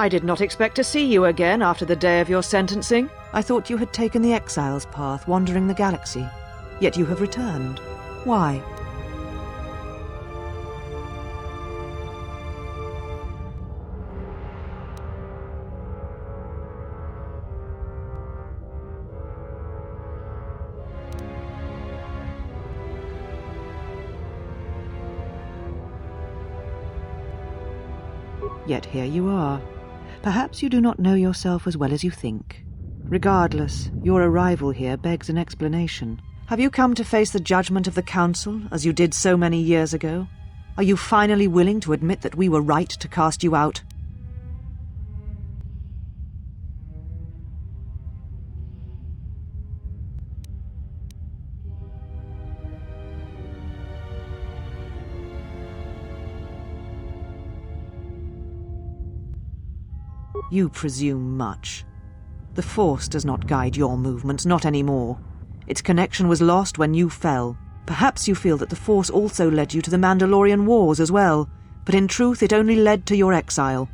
I did not expect to see you again after the day of your sentencing. I thought you had taken the exile's path, wandering the galaxy. Yet you have returned. Why? Yet here you are. Perhaps you do not know yourself as well as you think. Regardless, your arrival here begs an explanation. Have you come to face the judgment of the Council, as you did so many years ago? Are you finally willing to admit that we were right to cast you out? You presume much. The Force does not guide your movements, not anymore. Its connection was lost when you fell. Perhaps you feel that the Force also led you to the Mandalorian Wars as well, but in truth it only led to your exile.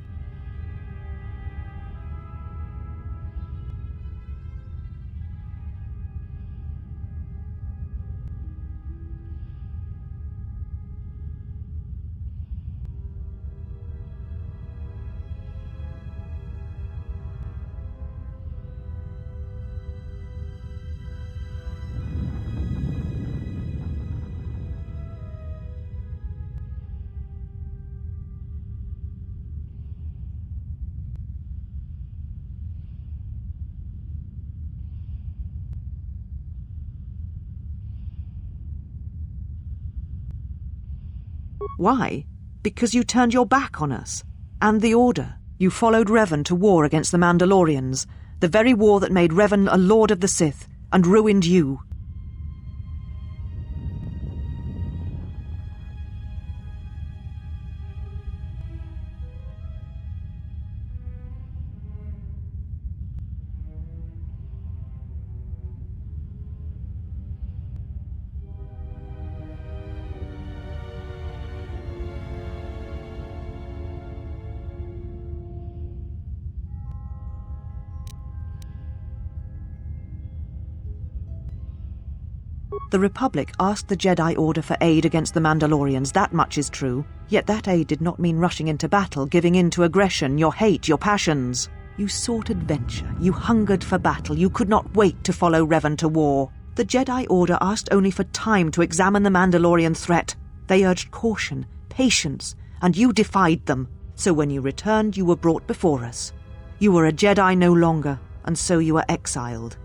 Why? Because you turned your back on us. And the Order. You followed Revan to war against the Mandalorians, the very war that made Revan a Lord of the Sith, and ruined you. The Republic asked the Jedi Order for aid against the Mandalorians, that much is true. Yet that aid did not mean rushing into battle, giving in to aggression, your hate, your passions. You sought adventure, you hungered for battle, you could not wait to follow Revan to war. The Jedi Order asked only for time to examine the Mandalorian threat. They urged caution, patience, and you defied them. So when you returned, you were brought before us. You were a Jedi no longer, and so you were exiled.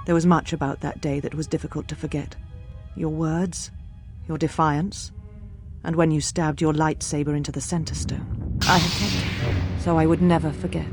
There was much about that day that was difficult to forget. Your words, your defiance, and when you stabbed your lightsaber into the center stone. I have kept it, so I would never forget.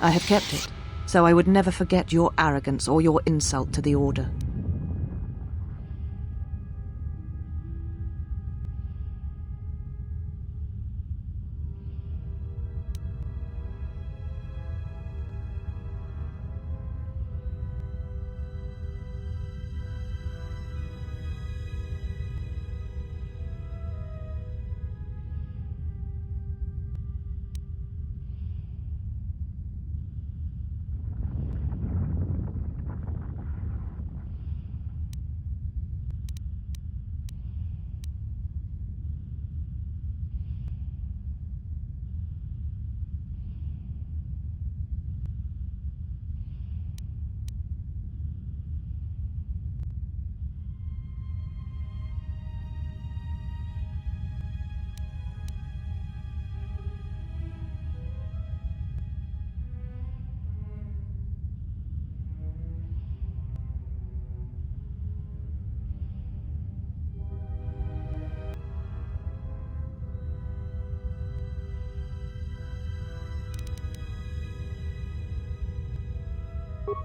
I have kept it, so I would never forget your arrogance or your insult to the Order.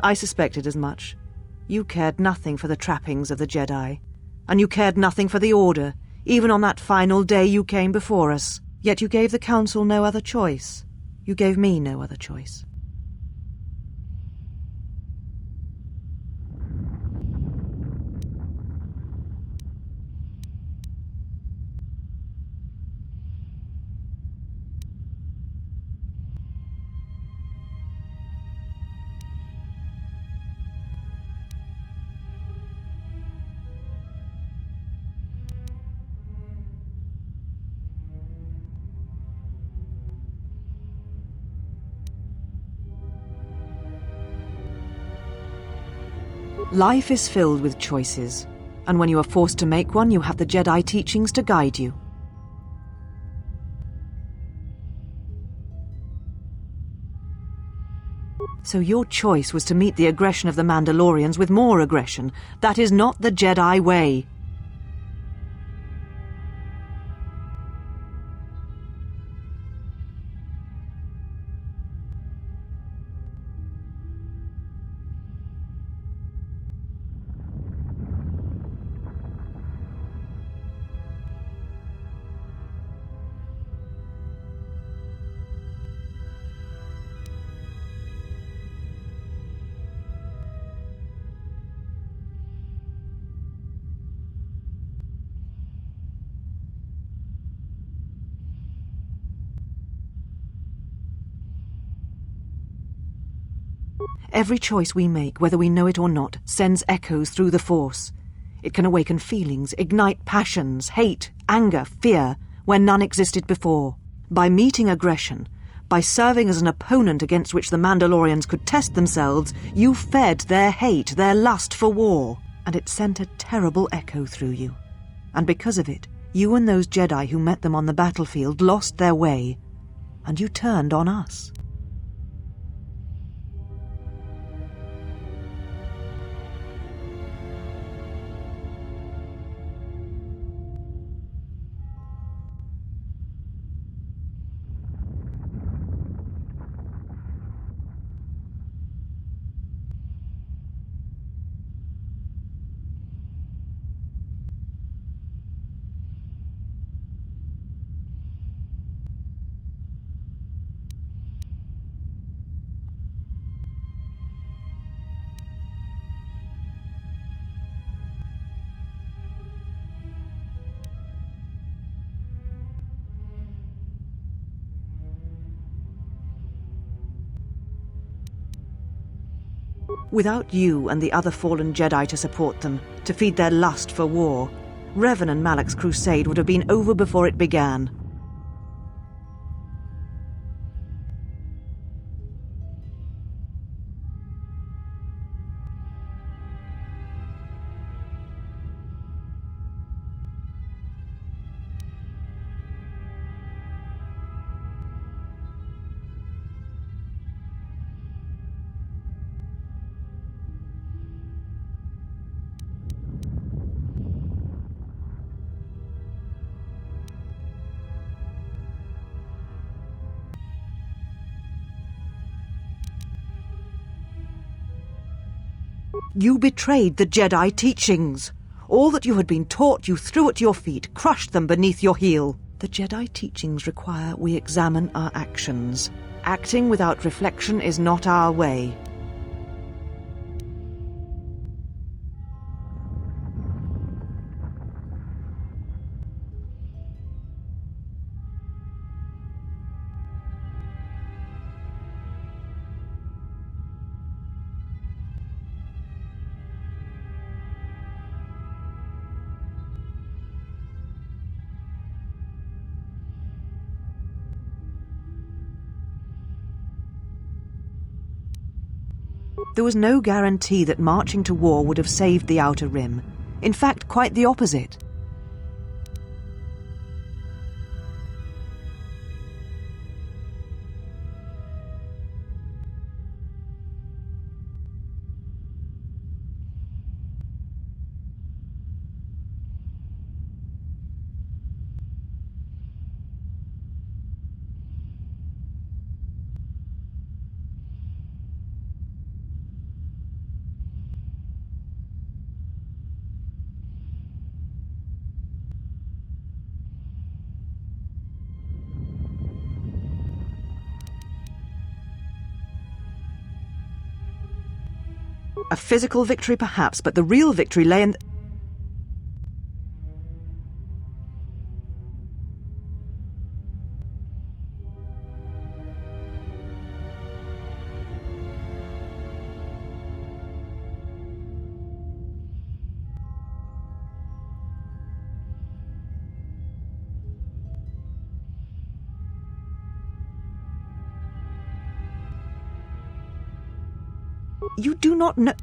I suspected as much. You cared nothing for the trappings of the Jedi, and you cared nothing for the Order, even on that final day you came before us. Yet you gave the Council no other choice. You gave me no other choice. Life is filled with choices, and when you are forced to make one, you have the Jedi teachings to guide you. So your choice was to meet the aggression of the Mandalorians with more aggression. That is not the Jedi way. Every choice we make, whether we know it or not, sends echoes through the Force. It can awaken feelings, ignite passions, hate, anger, fear, where none existed before. By meeting aggression, by serving as an opponent against which the Mandalorians could test themselves, you fed their hate, their lust for war, and it sent a terrible echo through you. And because of it, you and those Jedi who met them on the battlefield lost their way, and you turned on us. Without you and the other fallen Jedi to support them, to feed their lust for war, Revan and Malak's crusade would have been over before it began. You betrayed the Jedi teachings. All that you had been taught you threw at your feet, crushed them beneath your heel. The Jedi teachings require we examine our actions. Acting without reflection is not our way. There was no guarantee that marching to war would have saved the Outer Rim. In fact, quite the opposite. A physical victory, perhaps, but the real victory lay in... You do not know...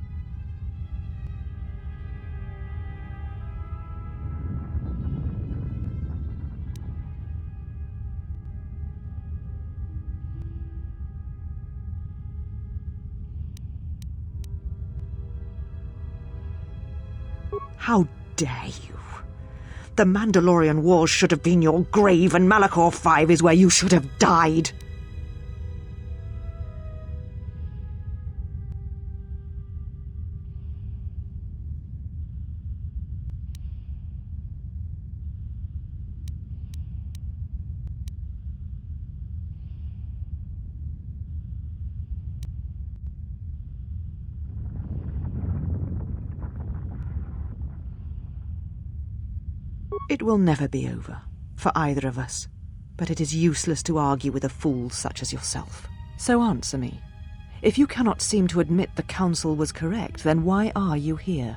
How dare you? The Mandalorian Wars should have been your grave, and Malachor 5 is where you should have died. It will never be over, for either of us, but it is useless to argue with a fool such as yourself. So answer me. If you cannot seem to admit the Council was correct, then why are you here?